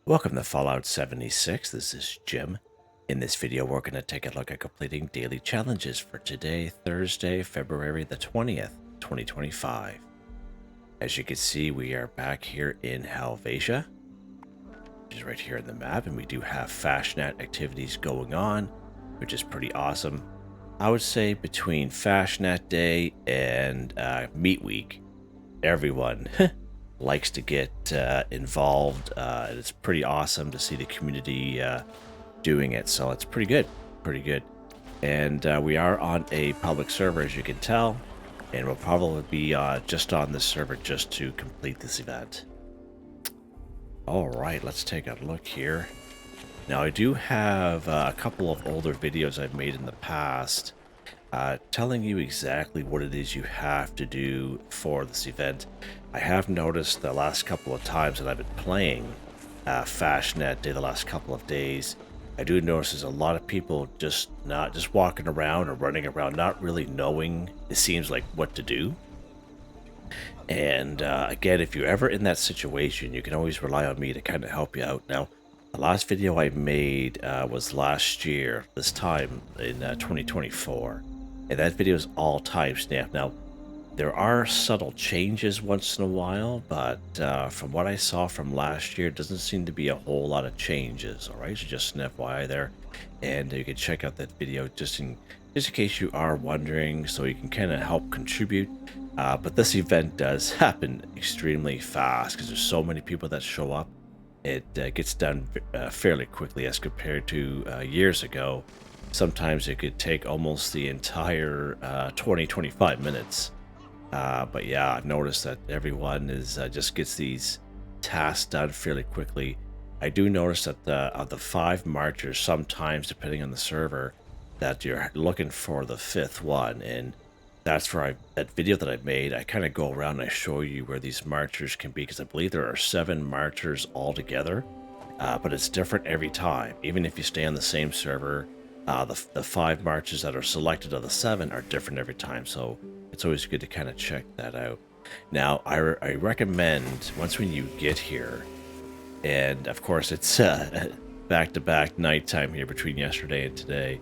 Welcome to Fallout 76. This is Jim. In this video, we're going to take a look at completing daily challenges for today, Thursday, February the 20th, 2025. As you can see, we are back here in Helvetia, which is right here in the map, and we do have Fasnacht activities going on, which is pretty awesome. I would say between Fasnacht Day and Meat Week, everyone likes to get involved. It's pretty awesome to see the community doing it, so it's pretty good. And we are on a public server, as you can tell, and we'll probably be just on this server just to complete this event. All right, let's take a look here. Now, I do have a couple of older videos I've made in the past telling you exactly what it is you have to do for this event. I have noticed the last couple of times that I've been playing Fasnacht Day the last couple of days, I do notice there's a lot of people just walking around or running around, not really knowing, it seems like, what to do. And again, if you're ever in that situation, you can always rely on me to kind of help you out. Now, the last video I made was last year, this time in 2024. And that video is all timestamped. Now, there are subtle changes once in a while, but from what I saw from last year, it doesn't seem to be a whole lot of changes. All right, so just an FYI there, and you can check out that video just in case you are wondering, so you can kind of help contribute. But this event does happen extremely fast because there's so many people that show up. It gets done fairly quickly as compared to years ago. Sometimes it could take almost the entire 20-25 minutes. But yeah, I've noticed that everyone is just gets these tasks done fairly quickly. I do notice that of the 5 marchers, sometimes depending on the server, that you're looking for the 5th one, and that's for that video that I made. I kind of go around and I show you where these marchers can be, because I believe there are 7 marchers altogether, but it's different every time. Even if you stay on the same server, the 5 marches that are selected of the 7 are different every time, so it's always good to kind of check that out. Now, I recommend, once when you get here, and of course it's back-to-back nighttime here between yesterday and today,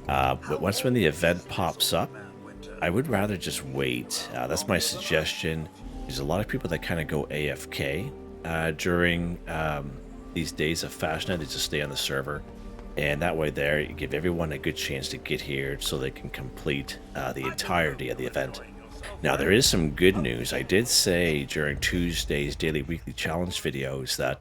but once when the event pops up, I would rather just wait. That's my suggestion. There's a lot of people that kind of go AFK during these days of Fasnacht. They just stay on the server. And that way there, you give everyone a good chance to get here so they can complete the entirety of the event. Now, there is some good news. I did say during Tuesday's daily weekly challenge videos that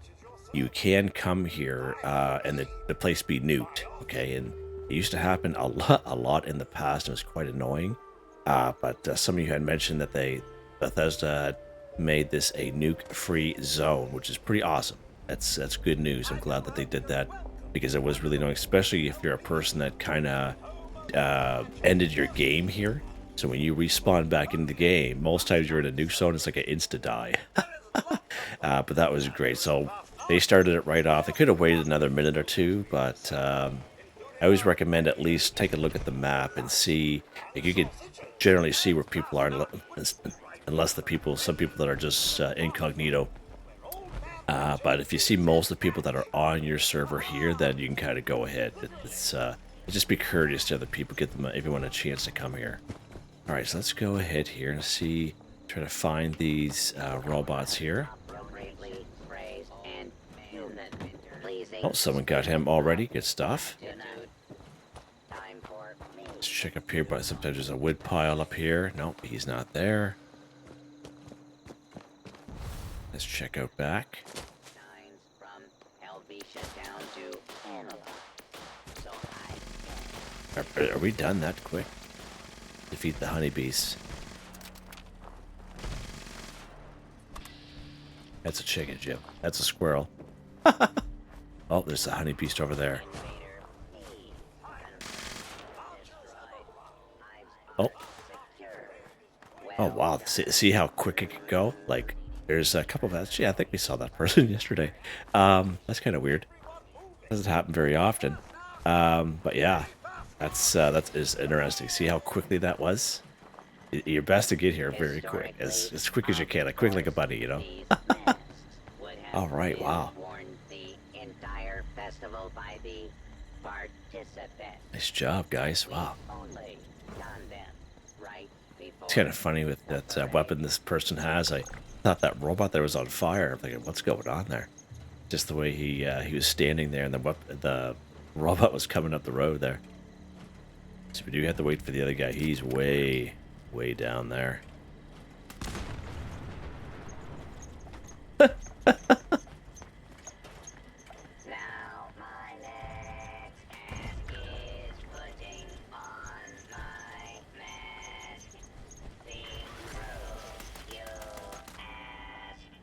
you can come here and the place be nuked, okay? And it used to happen a lot in the past. It was quite annoying. But some of you had mentioned that Bethesda made this a nuke-free zone, which is pretty awesome. That's good news. I'm glad that they did that, because it was really annoying, especially if you're a person that kind of ended your game here. So when you respawn back into the game, most times you're in a nuke zone, it's like an insta-die. But that was great. So they started it right off. They could have waited another minute or two, but I always recommend at least take a look at the map and see if you could generally see where people are, unless some people that are just incognito. But if you see most of the people that are on your server here, then you can kind of go ahead. Just be courteous to other people, give everyone a chance to come here. All right, so let's go ahead here and try to find these robots here. Oh, someone got him already. Good stuff. Let's check up here, but sometimes there's a wood pile up here. Nope, he's not there. Let's check out back. Are we done that quick? Defeat the honeybees. That's a chicken, Jim. That's a squirrel. Oh, there's the honey beast over there. Oh. Oh, wow. See how quick it could go? Like, there's a couple of us. Yeah, I think we saw that person yesterday. That's kind of weird. Doesn't happen very often. But yeah, that is interesting. See how quickly that was? You're best to get here very quick, as quick as you can, like quick like a bunny, you know. All right, wow. festival by the participants. Nice job, guys. Wow. Only done them right before. It's kind of funny with that weapon this person has. I thought that robot there was on fire. I'm thinking, what's going on there? Just the way he was standing there, and the robot was coming up the road there. So we do have to wait for the other guy. He's way, way down there.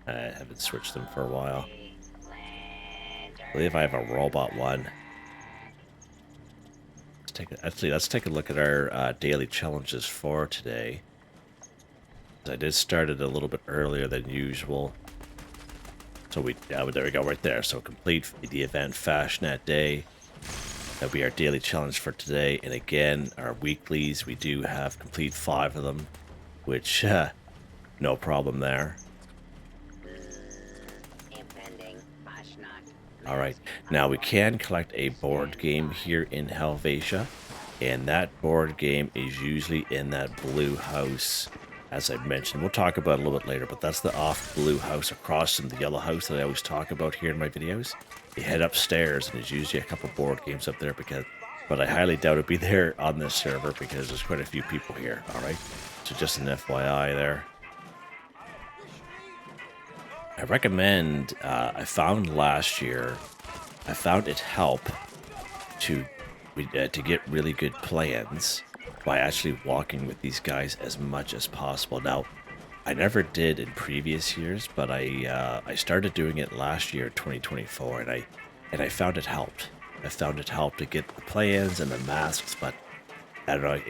I haven't switched them for a while. I believe I have a robot one. Let's take a look at our daily challenges for today. I did start it a little bit earlier than usual. So there we go, right there. So complete the event Fasnacht day. That'll be our daily challenge for today. And again, our weeklies, we do have complete 5 of them, which no problem there. Alright, now we can collect a board game here in Helvetia, and that board game is usually in that blue house, as I mentioned. We'll talk about it a little bit later, but that's the off blue house across from the yellow house that I always talk about here in my videos. You head upstairs, and there's usually a couple board games up there, but I highly doubt it'll be there on this server because there's quite a few people here, alright? So just an FYI there. I recommend, I found last year, I found it help to get really good plans by actually walking with these guys as much as possible. Now, I never did in previous years, but I started doing it last year, 2024, and I found it helped. I found it helped to get the plans and the masks, but I don't know,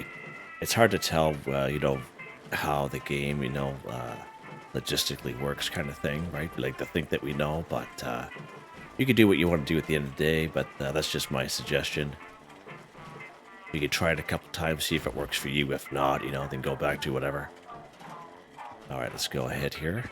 it's hard to tell, you know, how the game, you know, logistically works kind of thing, right? We like to think that we know, but you can do what you want to do at the end of the day, but that's just my suggestion. You can try it a couple times, see if it works for you. If not, you know, then go back to whatever. Alright, let's go ahead here.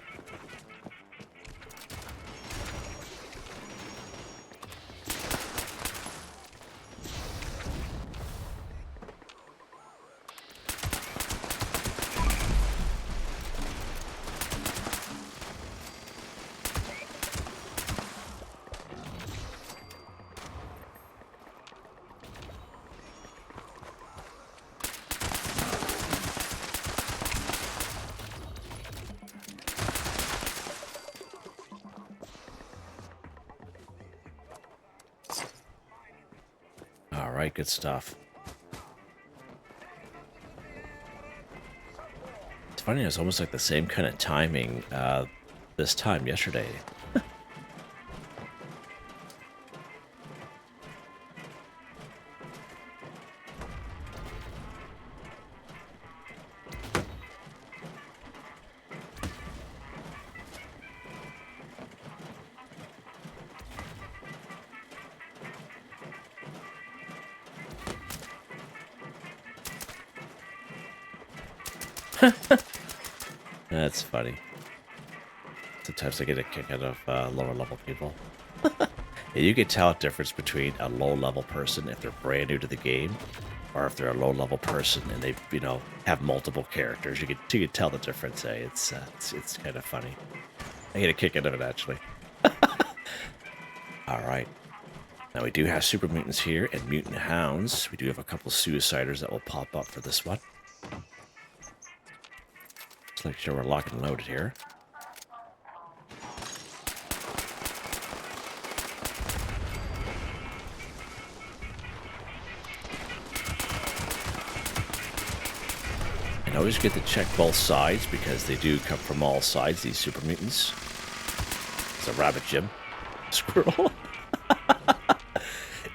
Alright, good stuff. It's funny, it was almost like the same kind of timing this time yesterday. That's funny. Sometimes I get a kick out of lower level people. Yeah, you can tell a difference between a low level person if they're brand new to the game, or if they're a low level person and they, you know, have multiple characters. You can tell the difference. Eh? It's kind of funny. I get a kick out of it actually. All right. Now we do have super mutants here and mutant hounds. We do have a couple suiciders that will pop up for this one. Make sure we're locked and loaded here. And always good to check both sides because they do come from all sides, these super mutants. It's a rabbit gym. Squirrel.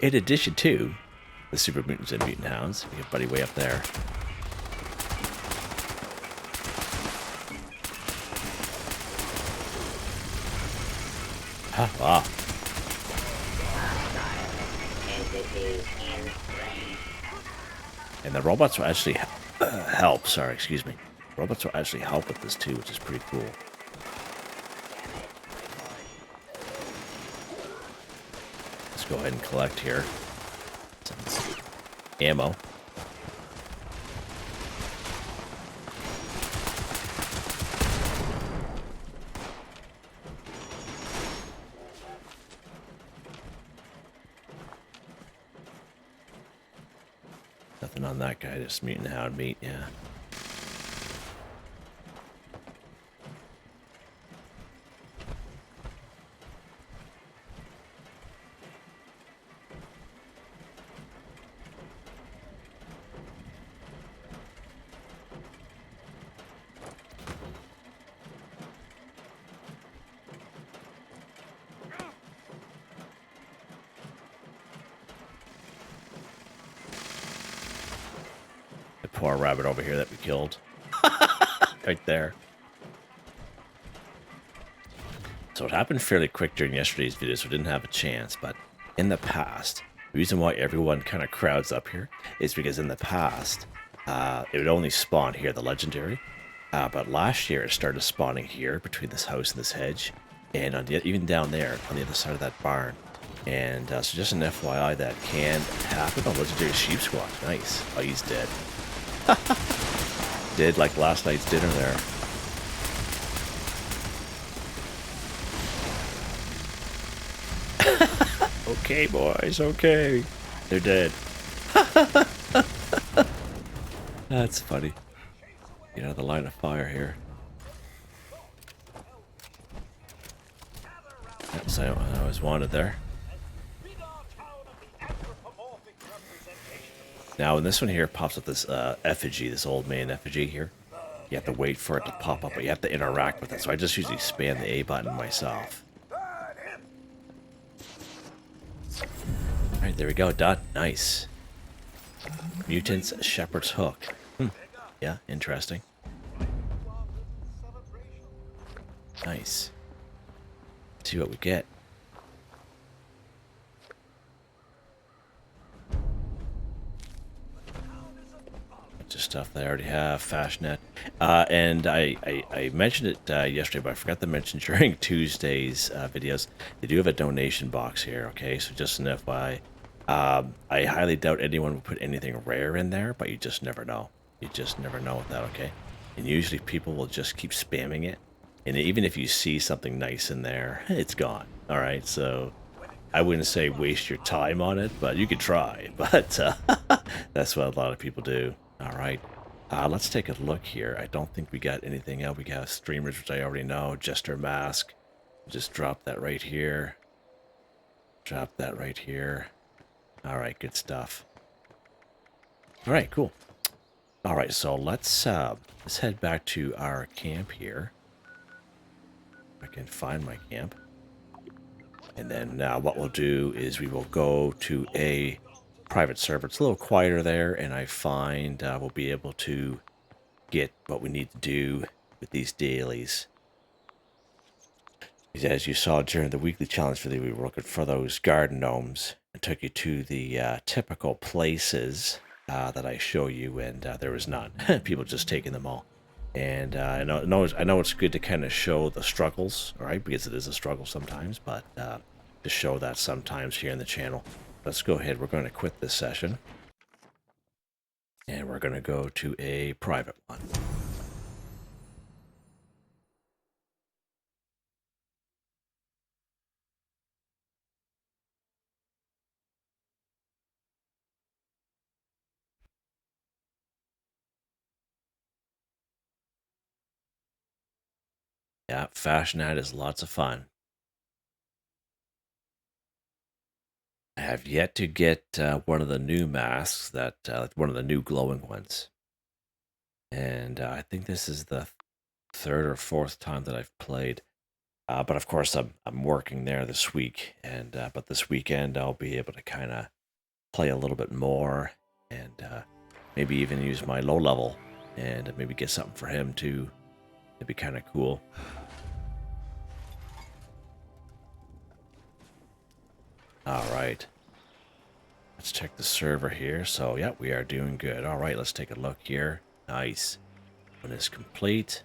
In addition to the super mutants and mutant hounds, we have Buddy way up there. Wow. And the robots will actually help. Sorry, excuse me. Robots will actually help with this too, which is pretty cool. Let's Go ahead and collect here. Some ammo. Nothing on that guy, just mutant hound meat, yeah. Poor rabbit over here that we killed. Right there. So it happened fairly quick during yesterday's video, so we didn't have a chance, but in the past, the reason why everyone kind of crowds up here is because in the past, it would only spawn here, the legendary, but last year it started spawning here between this house and this hedge, and on the, even down there on the other side of that barn. And so just an FYI, that can happen. Oh, legendary sheep squat. Nice. Oh, he's dead. Did like last night's dinner there. Okay, boys, okay. They're dead. That's funny. Get out of the line of fire here. That's I always wanted there. Now, when this one here pops up this effigy, this old man effigy here, you have to wait for it to pop up, but you have to interact with it. So I just usually spam the A button myself. Alright, there we go. Done. Nice. Mutant's Shepherd's Hook. Yeah, interesting. Nice. Let's see what we get. Just stuff that I already have. Fasnacht. And I mentioned it yesterday, but I forgot to mention during Tuesday's videos, they do have a donation box here, okay? So just an FYI. I highly doubt anyone will put anything rare in there, but you just never know. You just never know with that, okay? And usually people will just keep spamming it. And even if you see something nice in there, it's gone, all right? So I wouldn't say waste your time on it, but you could try. But that's what a lot of people do. All right, let's take a look here. I don't think we got anything else. We got streamers, which I already know. Jester mask. Just drop that right here. Drop that right here. All right, good stuff. All right, cool. All right, so let's head back to our camp here. I can find my camp. And then what we'll do is we will go to a private server. It's a little quieter there, and I find we'll be able to get what we need to do with these dailies. Because as you saw during the weekly challenge video, we were looking for those garden gnomes and took you to the typical places that I show you, and there was none. People just taking them all. And I know it's good to kind of show the struggles, all right, because it is a struggle sometimes, but to show that sometimes here in the channel. Let's go ahead. We're going to quit this session. And we're going to go to a private one. Yeah, Fasnacht is lots of fun. I have yet to get one of the new masks, that one of the new glowing ones. And I think this is the third or fourth time that I've played. But of course, I'm working there this week, and but this weekend I'll be able to kind of play a little bit more, and maybe even use my low level, and maybe get something for him too. It'd be kind of cool. All right. Let's check the server here. So, yeah, we are doing good. All right, let's take a look here. Nice. One is complete.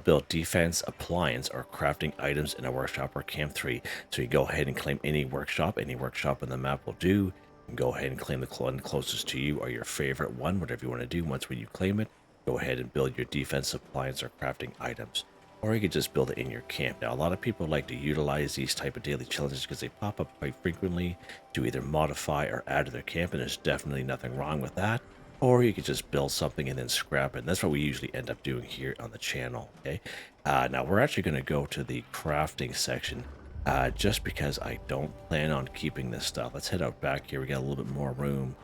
build defense, appliance, or crafting items in a workshop or camp 3. So you go ahead and claim any workshop in the map will do. You can go ahead and claim the one closest to you or your favorite one, whatever you want to do. Once when you claim it, go ahead and build your defense, appliance, or crafting items. Or you could just build it in your camp. Now, a lot of people like to utilize these type of daily challenges because they pop up quite frequently to either modify or add to their camp, and there's definitely nothing wrong with that. Or you could just build something and then scrap it. And that's what we usually end up doing here on the channel, okay? Now, we're actually going to go to the crafting section just because I don't plan on keeping this stuff. Let's head out back here. We got a little bit more room.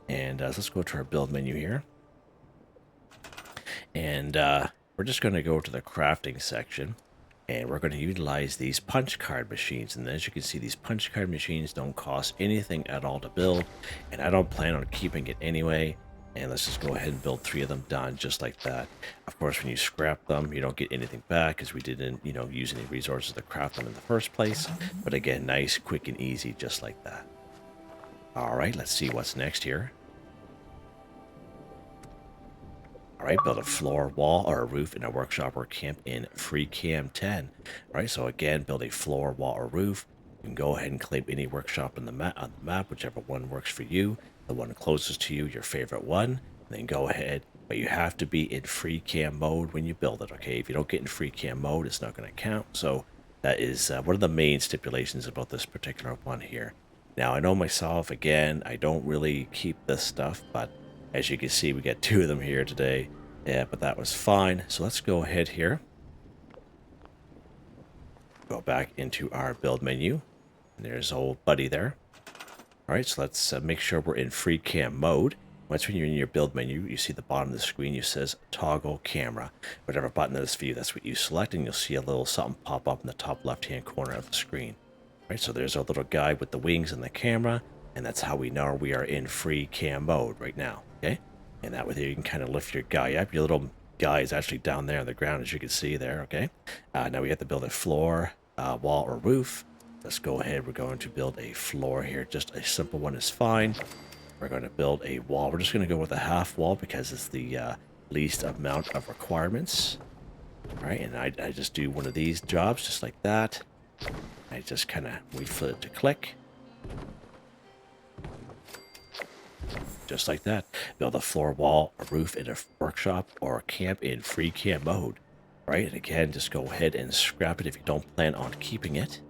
And let's go to our build menu here. And we're just going to go to the crafting section. And we're going to utilize these punch card machines. And as you can see, these punch card machines don't cost anything at all to build. And I don't plan on keeping it anyway. And let's just go ahead and build 3 of them done just like that. Of course, when you scrap them, you don't get anything back because we didn't, use any resources to craft them in the first place. But again, nice, quick, and easy just like that. All right, let's see what's next here. All right, build a floor, wall, or a roof in a workshop or camp in free cam 10. All right, so again, build a floor, wall, or roof. You can go ahead and claim any workshop on the map, whichever one works for you. The one closest to you, your favorite one. And then go ahead, but you have to be in free cam mode when you build it, okay? If you don't get in free cam mode, it's not going to count. So that is one of the main stipulations about this particular one here. Now, I know myself, again, I don't really keep this stuff, but as you can see, we got 2 of them here today. Yeah, but that was fine. So let's go ahead here. Go back into our build menu. And there's old buddy there. All right, so let's make sure we're in free cam mode. Once when you're in your build menu, you see the bottom of the screen, you says toggle camera. Whatever button that is for you, that's what you select, and you'll see a little something pop up in the top left-hand corner of the screen. All right, so there's our little guy with the wings and the camera, and that's how we know we are in free cam mode right now, okay? And that way there you can kind of lift your guy up. Your little guy is actually down there on the ground, as you can see there, okay? Now we have to build a floor, wall, or roof. Let's go ahead. We're going to build a floor here. Just a simple one is fine. We're going to build a wall. We're just going to go with a half wall because it's the least amount of requirements. All right, and I just do one of these jobs just like that. I just kind of wait for it to click. Just like that. Build a floor, wall, a roof in a workshop or a camp in free cam mode. All right, and again, just go ahead and scrap it if you don't plan on keeping it.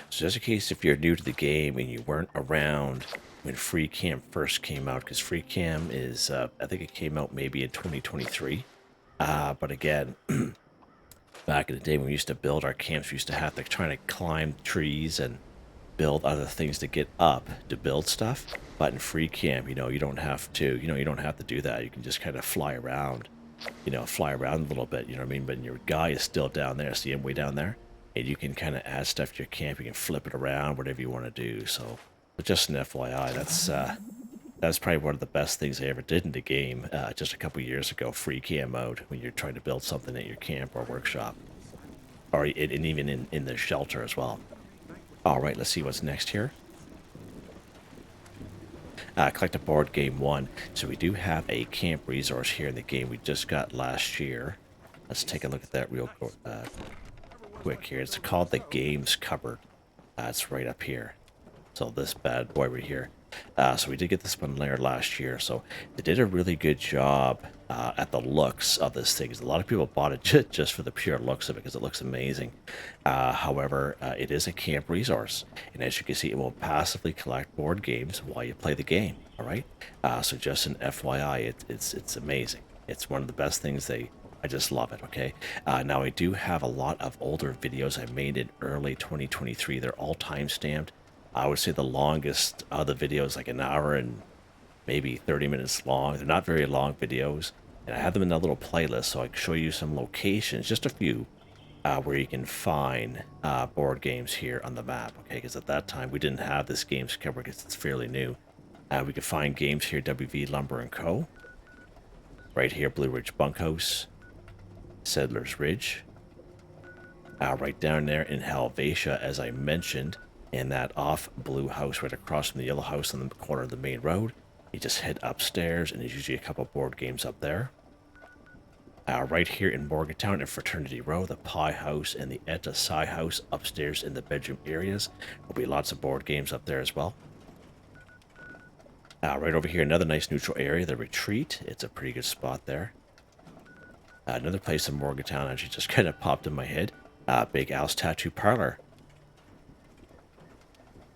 So just in case if you're new to the game and you weren't around when free cam first came out, because free cam is, I think it came out maybe in 2023. But again, back in the day when we used to build our camps, we used to have to try to climb trees and build other things to get up to build stuff. But in free cam, you don't have to, you don't have to do that. You can just kind of fly around, fly around a little bit, you know what I mean? But your guy is still down there. See him way down there? And you can kind of add stuff to your camp. You can flip it around, whatever you want to do. So, but just an FYI, that's probably one of the best things I ever did in the game. Just a couple years ago, free cam mode when you're trying to build something at your camp or workshop, or and even in the shelter as well. All right, let's see what's next here. Collect a board game 1. So we do have a camp resource here in the game we just got last year. Let's take a look at that real quick here. It's called the Games Cupboard. It's right up here. So this bad boy right here. So we did get this one there last year. So they did a really good job at the looks of this thing. A lot of people bought it just for the pure looks of it because it looks amazing. However, it is a camp resource. And as you can see, it will passively collect board games while you play the game. All right. So just an FYI, it's amazing. It's one of the best things I just love it, okay? Now, I do have a lot of older videos I made in early 2023. They're all time-stamped. I would say the longest of the videos, like an hour and maybe 30 minutes long. They're not very long videos. And I have them in a little playlist, so I can show you some locations, just a few, where you can find board games here on the map, okay? Because at that time, we didn't have this games cover because it's fairly new. We could find games here, WV Lumber & Co. Right here, Blue Ridge Bunkhouse. Settlers Ridge, right down there in Helvetia, as I mentioned, in that off blue house right across from the yellow house on the corner of the main road. You just head upstairs, and there's usually a couple board games up there. Right here in Morgantown and Fraternity Row, the Pie House and the Etta Psi House upstairs in the bedroom areas. There'll be lots of board games up there as well. Right over here, another nice neutral area, the Retreat. It's a pretty good spot there. Another place in Morgantown actually just kind of popped in my head. Big Al's Tattoo Parlor.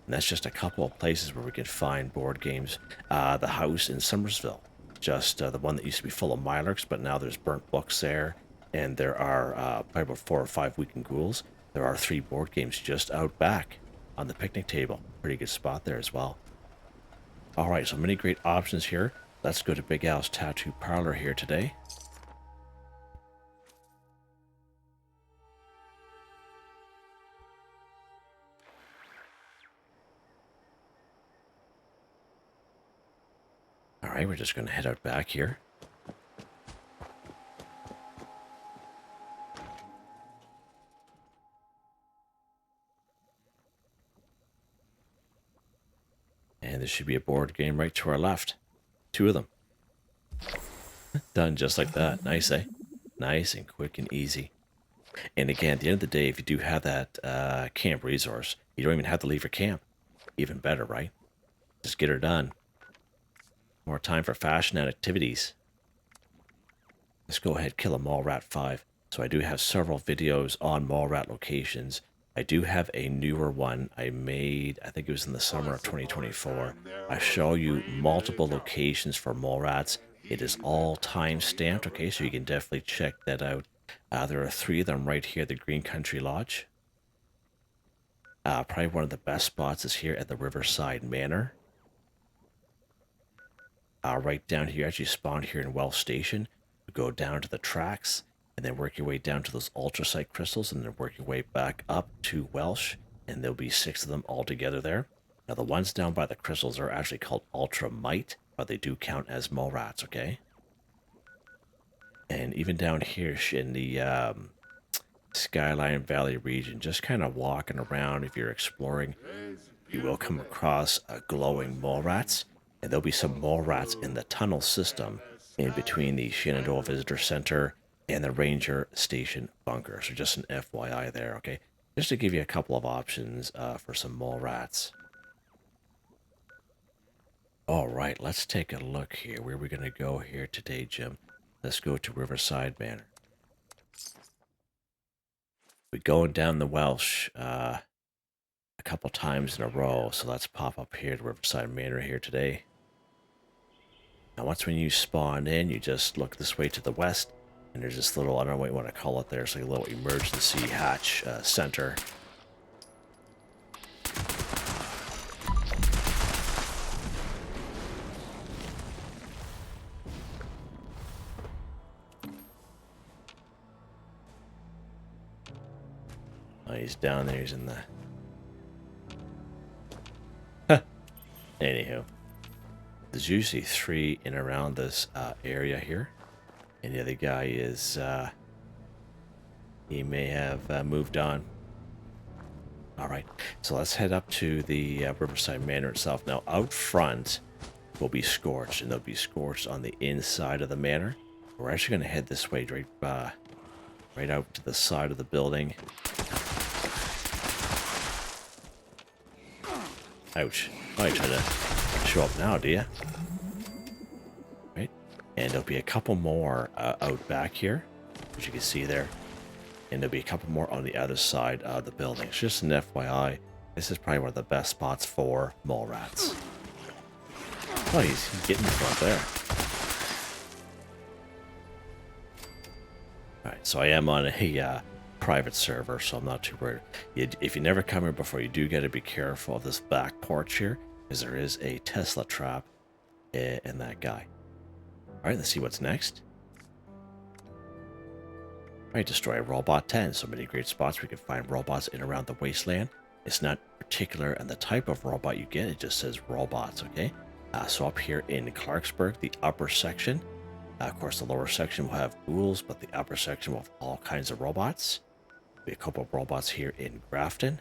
And that's just a couple of places where we can find board games. The house in Somersville. Just the one that used to be full of Mylarks, but now there's burnt books there. And there are probably about 4 or 5 weekend ghouls. There are 3 board games just out back on the picnic table. Pretty good spot there as well. Alright, so many great options here. Let's go to Big Al's Tattoo Parlor here today. Alright, we're just going to head out back here. And there should be a board game right to our left. 2 of them. Done just like that. Nice, eh? Nice and quick and easy. And again, at the end of the day, if you do have that camp resource, you don't even have to leave your camp. Even better, right? Just get her done. More time for fashion and activities. Let's go ahead and kill a mall rat 5. So I do have several videos on mall rat locations. I do have a newer one I made, I think it was in the summer of 2024. I show you multiple locations for mall rats. It is all time stamped, okay, so you can definitely check that out. There are 3 of them right here at the Green Country Lodge. Probably one of the best spots is here at the Riverside Manor. Right down here, as you spawn here in Welsh Station, you go down to the tracks, and then work your way down to those ultrasite crystals, and then work your way back up to Welsh, and there'll be 6 of them all together there. Now, the ones down by the crystals are actually called Ultra Mite, but they do count as mole rats, okay? And even down here in the Skyline Valley region, just kind of walking around, if you're exploring, you will come across glowing mole rats, and there'll be some mole rats in the tunnel system in between the Shenandoah Visitor Center and the Ranger Station bunker. So just an FYI there, okay? Just to give you a couple of options for some mole rats. All right, let's take a look here. Where are we going to go here today, Jim? Let's go to Riverside Manor. We're going down the Welsh a couple times in a row, so let's pop up here to Riverside Manor here today. Now, once when you spawn in, you just look this way to the west, and there's this little, I don't know what you want to call it there, it's like a little emergency hatch center. Oh, he's down there, he's in the... Anywho. There's usually 3 in around this area here. And the other guy is... he may have moved on. Alright, so let's head up to the Riverside Manor itself. Now, out front will be scorched, and they'll be scorched on the inside of the manor. We're actually going to head this way, right out to the side of the building. Ouch. Oh, you're trying to show up now, do you? Right. And there'll be a couple more out back here, which you can see there. And there'll be a couple more on the other side of the building. It's just an FYI. This is probably one of the best spots for mole rats. Oh, he's getting in front there. Alright, so I am on a private server, so I'm not too worried. If you never come here before, you do got to be careful of this back porch here, because there is a Tesla trap in that guy. Alright, let's see what's next. Alright, destroy Robot 10. So many great spots we can find robots in around the wasteland. It's not particular in the type of robot you get, it just says robots, okay? So up here in Clarksburg, the upper section, of course the lower section will have ghouls, but the upper section will have all kinds of robots. There'll be a couple of robots here in Grafton.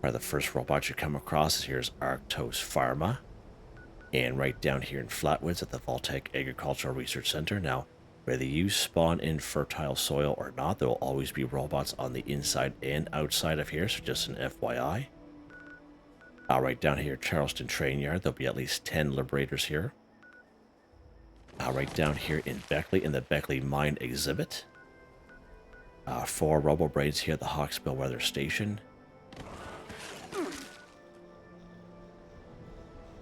Probably the first robot you come across is here's Arctos Pharma. and right down here in Flatwoods at the Voltaic Agricultural Research Center. Now, whether you spawn in fertile soil or not, there will always be robots on the inside and outside of here, so just an FYI. Right down here, Charleston Train Yard, there'll be at least 10 Liberators here. Right down here in Beckley, in the Beckley Mine Exhibit. 4 Robo-Braids here at the Hawksbill Weather Station.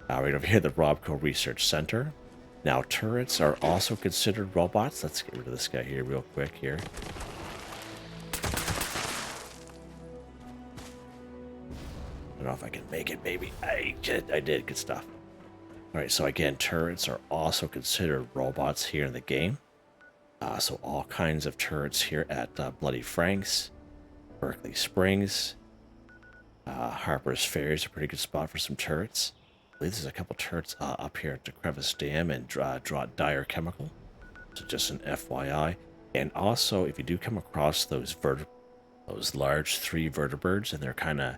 Right over here, the Robco Research Center. Now, turrets are also considered robots. Let's get rid of this guy here real quick here. I don't know if I can make it, baby. I did. Good stuff. Alright, so again, turrets are also considered robots here in the game. So all kinds of turrets here at Bloody Frank's, Berkeley Springs, Harper's Ferry is a pretty good spot for some turrets. I believe there's a couple turrets up here at the Crevice Dam and Dyer Chemical. So just an FYI. And also, if you do come across those large 3 vertibirds, and they're kind of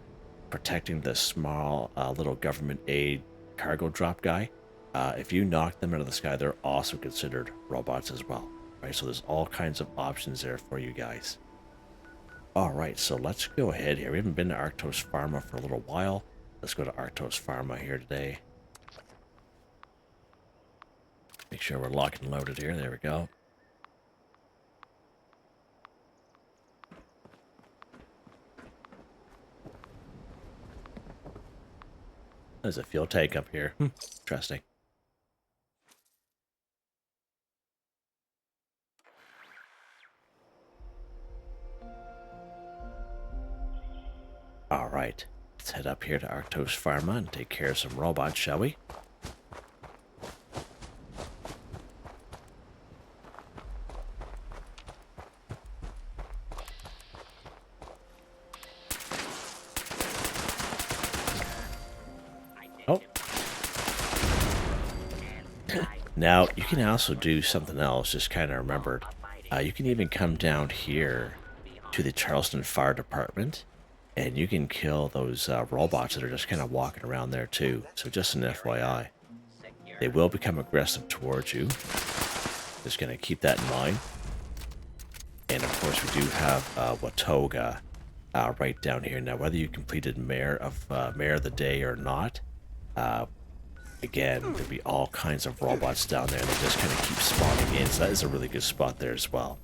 protecting the small little government aid cargo drop guy, if you knock them out of the sky, they're also considered robots as well. Right, so there's all kinds of options there for you guys. Alright, so let's go ahead here. We haven't been to Arctos Pharma for a little while. Let's go to Arctos Pharma here today. Make sure we're locked and loaded here. There we go. There's a fuel tank up here. Interesting. Alright, let's head up here to Arctos Pharma and take care of some robots, shall we? Oh. Now, you can also do something else, just kind of remembered. You can even come down here to the Charleston Fire Department, and you can kill those robots that are just kind of walking around there too. So just an FYI. They will become aggressive towards you. Just going to keep that in mind. And of course we do have Watoga right down here. Now whether you completed Mayor of the Day or not, again, there'll be all kinds of robots down there. They just kind of keep spawning in. So that is a really good spot there as well.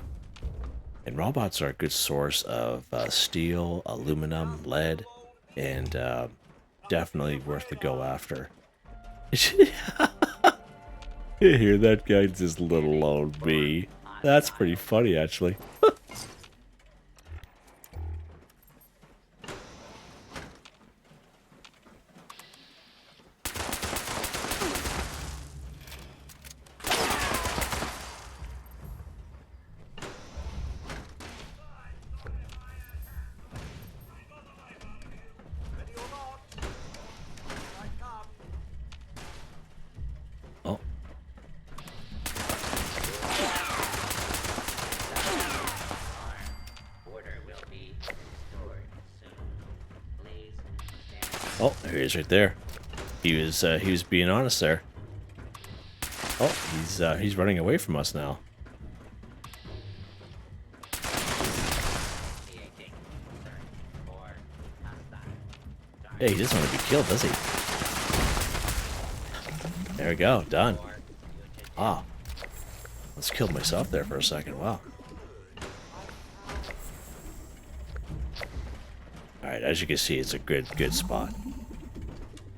And robots are a good source of steel, aluminum, lead, and definitely worth to go after. You hear that guy just little old me? That's pretty funny, actually. Oh, there he is right there. He was being honest there. Oh, he's running away from us now. Hey, he doesn't want to be killed, does he? There we go, done. Ah, let's kill myself there for a second. Wow. Alright, as you can see, it's a good spot.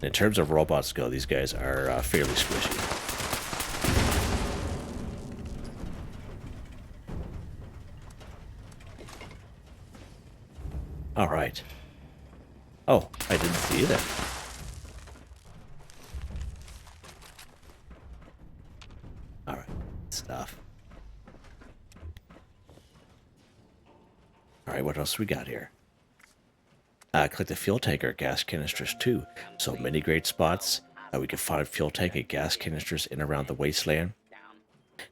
In terms of robots go, these guys are fairly squishy. Alright. Oh, I didn't see you there. Alright, stuff. Alright, what else we got here? Collect the fuel tank or gas canisters too. So many great spots. We can find fuel tank and gas canisters in around the wasteland.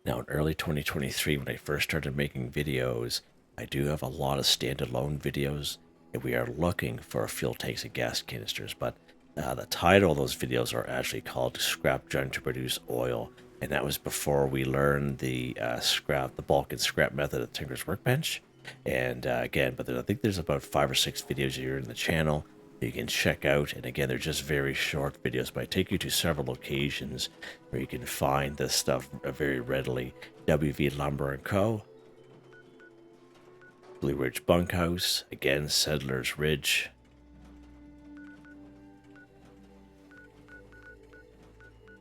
Now in early 2023, when I first started making videos, I do have a lot of standalone videos, and we are looking for fuel tanks and gas canisters, but The title of those videos are actually called Scrap Junk to Produce Oil, and that was before we learned the the bulk and scrap method of Tinker's Workbench. And again, but I think there's about 5 or 6 videos here in the channel that you can check out. And again, they're just very short videos, but I take you to several locations where you can find this stuff very readily. WV Lumber & Co., Blue Ridge Bunkhouse, again, Settlers Ridge,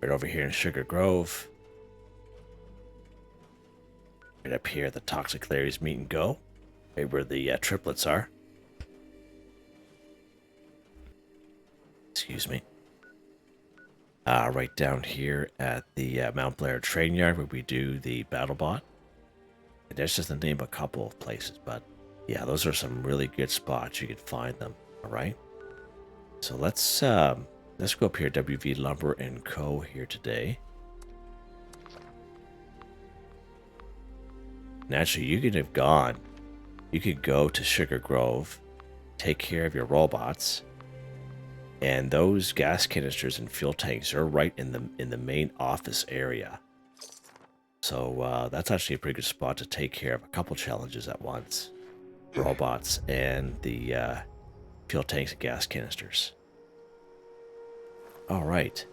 right over here in Sugar Grove, right up here, the Toxic Larry's Meet and Go, right where the triplets are. Excuse me. Right down here at the Mount Blair Train Yard where we do the BattleBot. And that's just to name a couple of places, but yeah, those are some really good spots. You can find them. All right. So let's go up here, WV Lumber & Co. here today. Naturally, you could have gone. You could go to Sugar Grove, take care of your robots, and those gas canisters and fuel tanks are right in the main office area. So that's actually a pretty good spot to take care of a couple challenges at once. Robots and the fuel tanks and gas canisters. All right.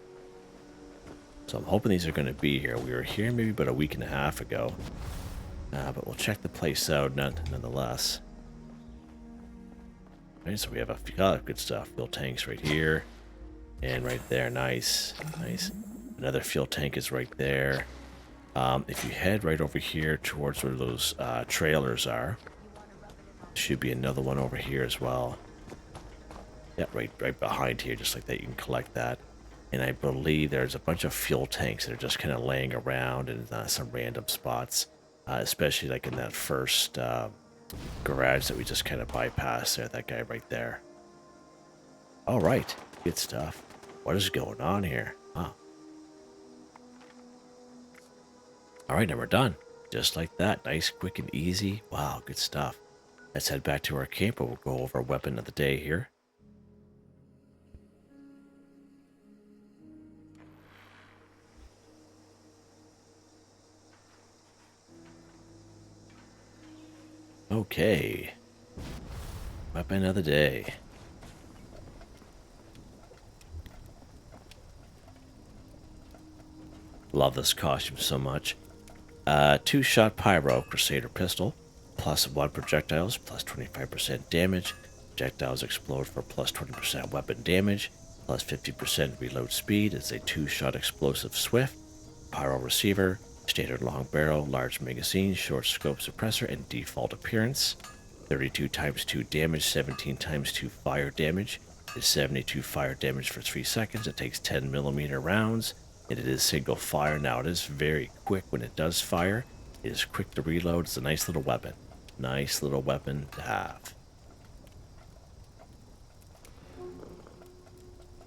So I'm hoping these are going to be here. We were here maybe about a week and a half ago. But we'll check the place out nonetheless. Right, so we have a lot of good stuff. Fuel tanks right here. And right there. Nice. Nice. Another fuel tank is right there. If you head right over here towards where those trailers are, should be another one over here as well. Yeah, right behind here, just like that. You can collect that. And I believe there's a bunch of fuel tanks that are just kind of laying around in some random spots, especially like in that first garage that we just kind of bypassed there. That guy right there. All right, good stuff. What is going on here? Huh. All right, now we're done. Just like that. Nice, quick, and easy. Wow, good stuff. Let's head back to our camp where we'll go over our weapon of the day here. Okay. Weapon of the day. Love this costume so much. 2-shot pyro crusader pistol, plus 1 projectiles, plus 25% damage. Projectiles explode for plus 20% weapon damage, plus 50% reload speed. It's a 2-shot explosive swift. Pyro receiver, standard long barrel, large magazine, short scope suppressor, and default appearance. 32 times 2 damage, 17 times 2 fire damage. It's 72 fire damage for 3 seconds. It takes 10mm rounds. And it is single fire. Now it is very quick when it does fire. It is quick to reload. It's a nice little weapon. Nice little weapon to have.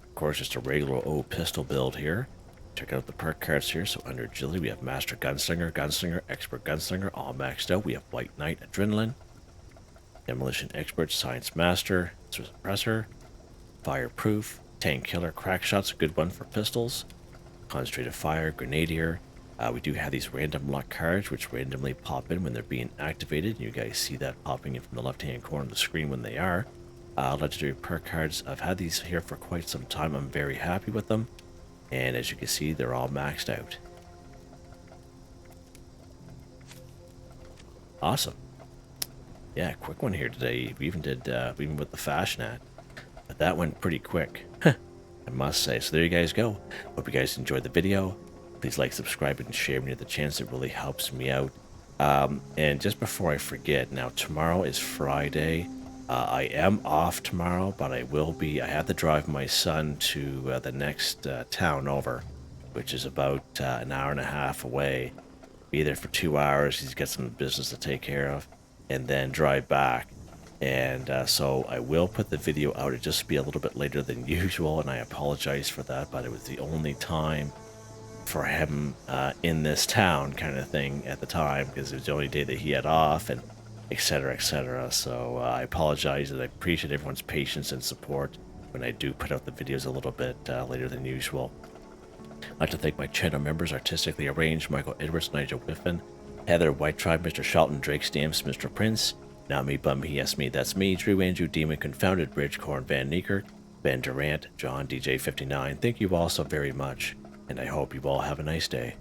Of course, just a regular old pistol build here. Check out the perk cards here. So under agility, we have Master Gunslinger, Gunslinger, Expert Gunslinger, all maxed out. We have White Knight, Adrenaline, Demolition Expert, Science Master, Suppressor, Fireproof, Tank Killer, Crack Shot's a good one for pistols. Concentrated Fire, Grenadier. We do have these random luck cards which randomly pop in when they're being activated. You guys see that popping in from the left hand corner of the screen when they are. Legendary perk cards. I've had these here for quite some time. I'm very happy with them. And as you can see, they're all maxed out. Awesome. Yeah, quick one here today. We even did, even with the Fasnacht. But that went pretty quick. I must say. So there you guys go. Hope you guys enjoyed the video. Please like, subscribe, and share when you have the chance. It really helps me out. And just before I forget, now tomorrow is Friday. I am off tomorrow, but I will be. I have to drive my son to the next town over, which is about an hour and a half away. Be there for 2 hours. He's got some business to take care of, and then drive back. And so I will put the video out. It'll just be a little bit later than usual, and I apologize for that, but it was the only time for him in this town kind of thing at the time, because it was the only day that he had off, and etc., etc. So I apologize, and I appreciate everyone's patience and support. when I do put out the videos a little bit later than usual. I'd like to thank my channel members, Artistically Arranged, Michael Edwards, Nigel Wiffen, Heather, Whitetribe, Mr. Shelton, Drake Stamps, Mr. Prince, NotMeButMeYesMeThatsMe, Drew, Andrew, Demon, Confoundedbridge, Corne van Niekerk, Ben Durant, John, DJ59. Thank you all so very much, and I hope you all have a nice day.